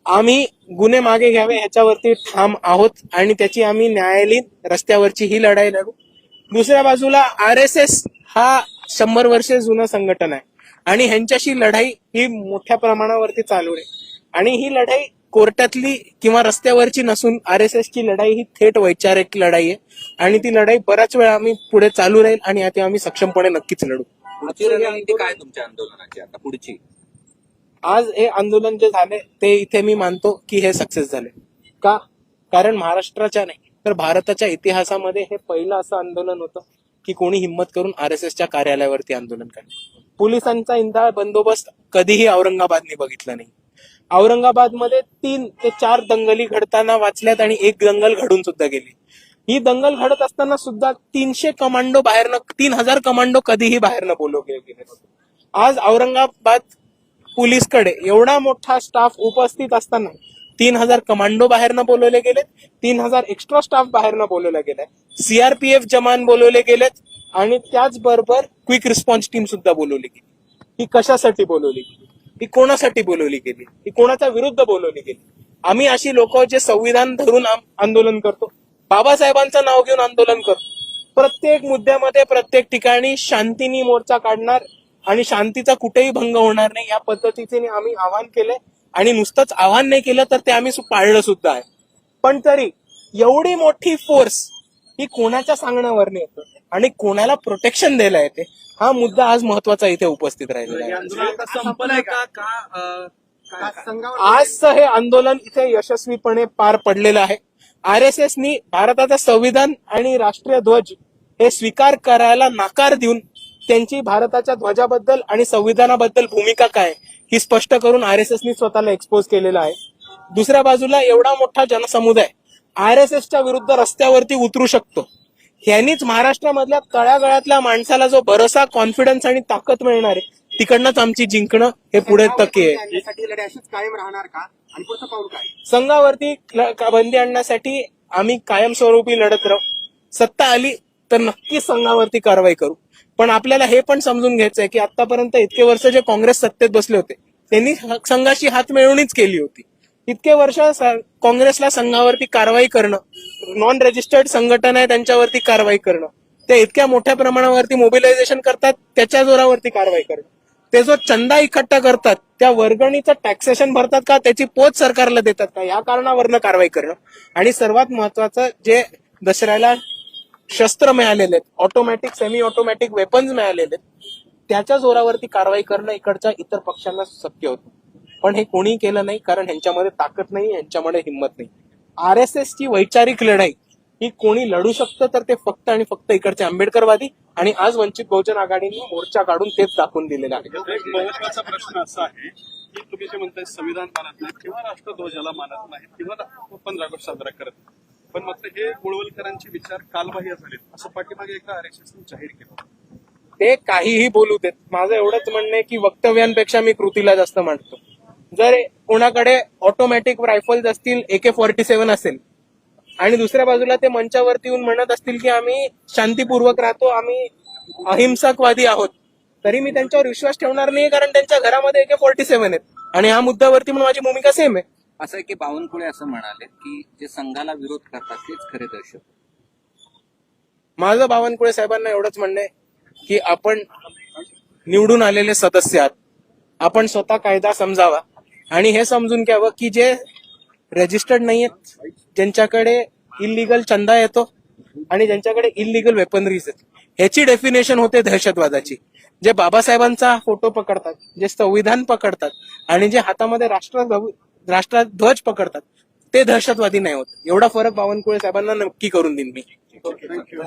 आम्ही गुन्हे मागे घ्यावे ह्याच्यावरती ठाम आहोत आणि त्याची आम्ही न्यायालयीन रस्त्यावरची ही लढाई लढू. दुसऱ्या बाजूला RSS हा 100 वर्षे जुनं संघटन आहे आणि ह्यांच्याशी लढाई ही मोठ्या प्रमाणावरती चालू आहे आणि ही लढाई कोर्टातली किंवा रस्त्यावरची नसून RSSची लढाई ही थेट वैचारिक लढाई आहे आणि ती लढाई बराच वेळा आम्ही पुढे चालू राहील आणि यात आम्ही सक्षमपणे नक्कीच लढू. पुढची रणनीती काय तुमच्या आंदोलनाची आता पुढची? आज हे आंदोलन जे झाले ते इथे मी मानतो की हे सक्सेस झाले. का? कारण महाराष्ट्राच्या नाही तर भारताच्या इतिहासामध्ये हे पहिलं असं आंदोलन होतं की कोणी हिंमत करून RSSच्या कार्यालयावरती आंदोलन करणे. पोलिसांचा इंधा बंदोबस्त कधीही औरंगाबादने बघितला नाही. औरंगाबादमध्ये 3 ते 4 दंगली घडताना वाचल्यात आणि एक दंगल घडून सुद्धा गेली. ही दंगल घडत असताना सुद्धा 300 कमांडो बाहेरनं, 3000 कमांडो कधीही बाहेरनं बोलवले गेले नव्हते. आज औरंगाबाद पोलीसकडे एवढा मोठा स्टाफ उपस्थित असताना 3000 कमांडो बाहेरनं बोलवले गेलेत, 3000 एक्स्ट्रा स्टाफ बाहेरनं बोलवला गेलाय, CRPF जवान बोलवले गेलेत आणि त्याचबरोबर क्विक रिस्पॉन्स टीम सुद्धा बोलवली गेली. ही कशासाठी बोलवली गेली, ही कोणासाठी बोलवली गेली, ही कोणाच्या विरुद्ध बोलवली गेली? आम्ही अशी लोक जे संविधान धरून आंदोलन करतो, बाबासाहेबांचं नाव घेऊन आंदोलन करतो, प्रत्येक मुद्द्यामध्ये प्रत्येक ठिकाणी शांतीने मोर्चा काढणार आणि शांतीचा कुठेही भंग होणार नाही या पद्धतीचे आम्ही आवाहन केलंय आणि नुसतंच आवाहन नाही केलं तर ते आम्ही पाळलं सुद्धा आहे. पण तरी एवढी मोठी फोर्स ही कोणाच्या सांगण्यावरनं येतं आणि कोणाला प्रोटेक्शन द्यायला येते हा मुद्दा आज महत्वाचा इथे उपस्थित राहिलेला आहे. संपलंय का? आजचं हे आंदोलन इथे यशस्वीपणे पार पडलेलं आहे. RSSनी भारताचं संविधान आणि राष्ट्रीय ध्वज हे स्वीकार करायला नकार देऊन त्यांची भारताच्या ध्वजाबद्दल आणि संविधानाबद्दल भूमिका काय ही स्पष्ट करून RSSनी स्वतःला एक्सपोज केलेलं आहे. दुसऱ्या बाजूला एवढा मोठा जनसमुदाय RSSच्या विरुद्ध रस्त्यावरती उतरू शकतो. ह्यांनीच महाराष्ट्रामधल्या तळागाळातल्या माणसाला जो भरोसा, कॉन्फिडन्स आणि ताकद मिळणार आहे तिकडनंच आमची जिंकणं हे पुढे तकी आहे. कायम राहणार का आणि पुढचं पाऊल काय? संघावरती बंदी आणण्यासाठी आम्ही कायमस्वरूपी लढत राहू. सत्ता आली तर नक्की संघावरती कारवाई करू. पण आपल्याला हे पण समजून घ्यायचंय की आतापर्यंत इतके वर्ष जे काँग्रेस सत्तेत बसले होते त्यांनी संघाशी हात मिळवणीच केली होती. इतके वर्ष काँग्रेसला संघावरती कारवाई करणं, नॉन रजिस्टर्ड संघटना आहे त्यांच्यावरती कारवाई करणं, ते इतक्या मोठ्या प्रमाणावरती मोबिलायझेशन करतात त्याच्या जोरावरती कारवाई करणं. ते जो चंदा इकट्ठा करतात त्या वर्गणीचं टॅक्सेशन भरतात का, त्याची पोच सरकारला देतात का, या कारणावरनं कारवाई करणं. आणि सर्वात महत्वाचं, जे दसऱ्याला शस्त्र मिळालेले आहेत, ऑटोमॅटिक सेमी ऑटोमॅटिक वेपन्स मिळालेले आहेत, त्याच्या जोरावरती कारवाई करणं इकडच्या इतर पक्षांना शक्य होतं. पण हे कोणी केलं नाही, कारण ह्यांच्यामध्ये ताकद नाही, ह्यांच्यामध्ये हिंमत नाही. RSSची वैचारिक लढाई ही कोणी लढू शकतं तर ते फक्त आणि फक्त इकडचे आंबेडकरवादी, आणि आज वंचित बहुजन आघाडीने मोर्चा काढून तेच दाखवून दिलेलं आहे. एक महत्वाचा प्रश्न असा आहे की तुम्ही जे म्हणताय संविधान मानत नाहीत किंवा राष्ट्रध्वजाला मानत नाहीत किंवा 15 ऑगस्ट साजरा करत नाही, पण मात्र हे गोळवलकरांचे विचार कालबाह्य झालेत असं पाठीमागे एकदा RSSने जाहीर केलं. ते काहीही बोलू देत. माझं एवढंच म्हणणं आहे की वक्तव्यांपेक्षा मी कृतीला जास्त मांडतो. जर कोणाकडे ऑटोमॅटिक रायफल्स असतील, AK-47 असेल, आणि दुसऱ्या बाजूला ते मंचावरती येऊन म्हणत असतील की आम्ही शांतीपूर्वक राहतो, आम्ही अहिंसकवादी आहोत, तरी मी त्यांच्यावर विश्वास ठेवणार नाही, कारण त्यांच्या घरामध्ये AK-47 आहेत. आणि ह्या मुद्द्यावरती पण माझी भूमिका सेम आहे. असं आहे की बावनकुळे असं म्हणाले की जे संघाला विरोध करतात तेच खरे दहशत. माझं बावनकुळे साहेबांना एवढंच म्हणणं आहे की आपण निवडून आलेले सदस्य आहात, आपण स्वतः कायदा समजावा आणि हे समजून घ्यावं की जे रजिस्टर्ड नाहीयेत, ज्यांच्याकडे इलिगल चंदा येतो आणि ज्यांच्याकडे इलिगल वेपनरीज आहेत, ह्याची डेफिनेशन होते दहशतवादाची. जे बाबासाहेबांचा फोटो पकडतात, जे संविधान पकडतात आणि जे हातामध्ये राष्ट्रध्वज पकडतात, ते दहशतवादी नाही होत. एवढा फरक बावनकुळे साहेबांना नक्की करून देईन मी. थँक्यू.